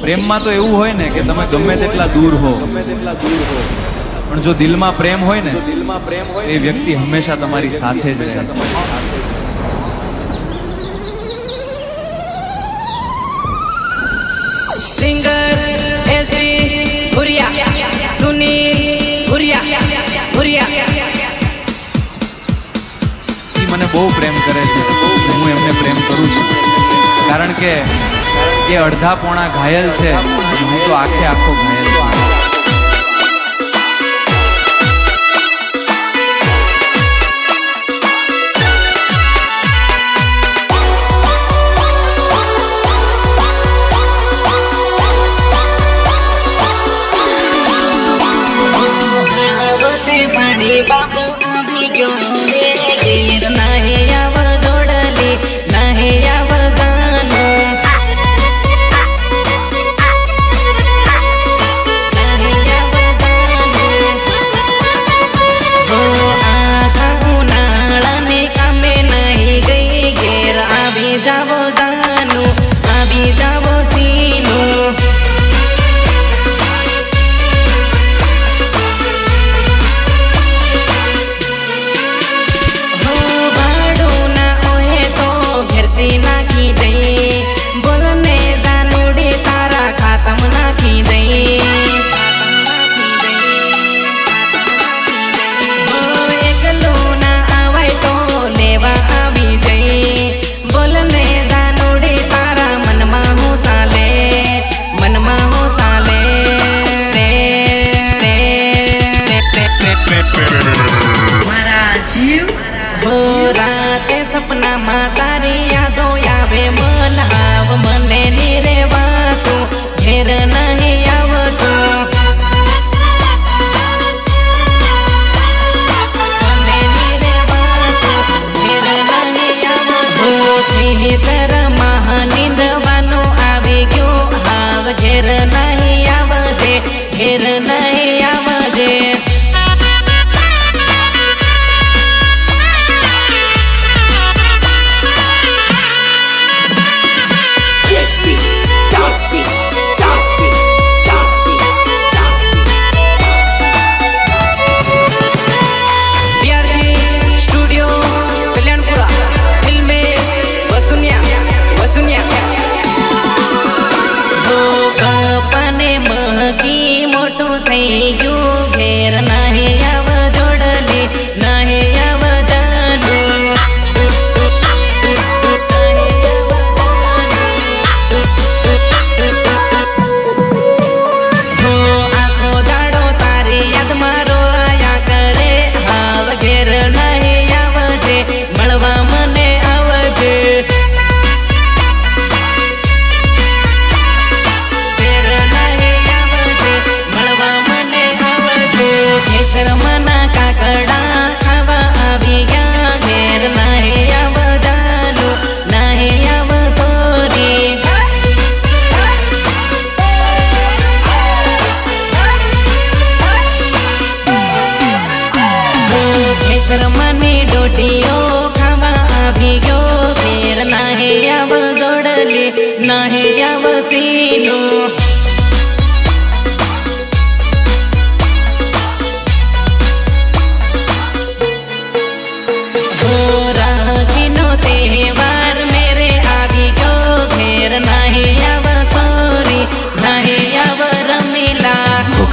પ્રેમમાં તો એવું હોય ને કે તમે ગમે તેટલા દૂર હો, પણ જો દિલમાં પ્રેમ હોય ને, એ વ્યક્તિ હંમેશા તમારી સાથે જ રહે છે. સિંગર એસબી ભુરિયા, સુનીલ ભુરિયા મને બહુ પ્રેમ કરે છે, હું એમને પ્રેમ કરું છું, કારણ કે એ અડધા પોણા ઘાયલ છે, હું તો આખે આખો ઘાયલ છું.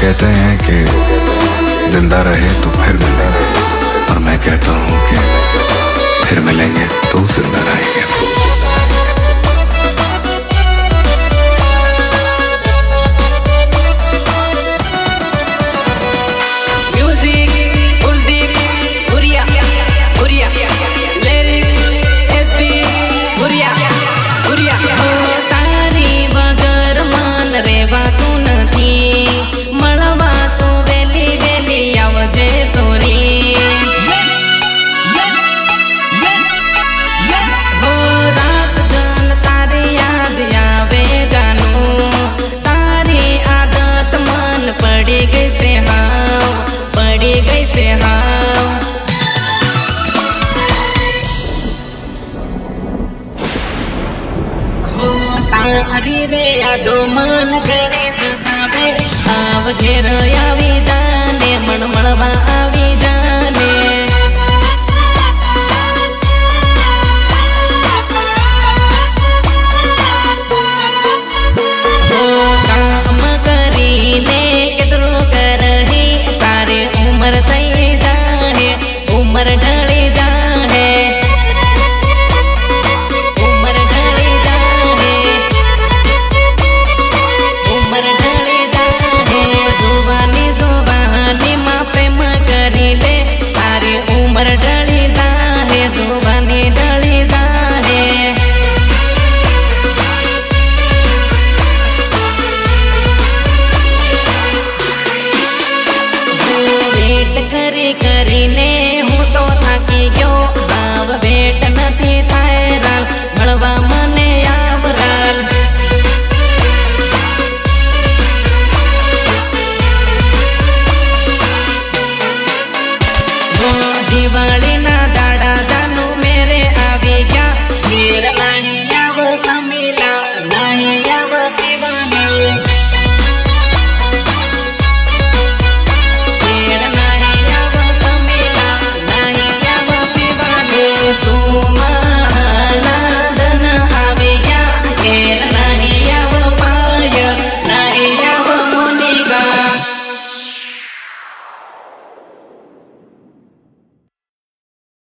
कहते हैं कि जिंदा रहे तो फिर जिंदा रहे, और मैं कहता हूँ कि फिर मिलेंगे तो जिंदा रहेंगे. મારી રે યાદો મન ગણેશ આવે આવજે રે આવી જાને મન મળવા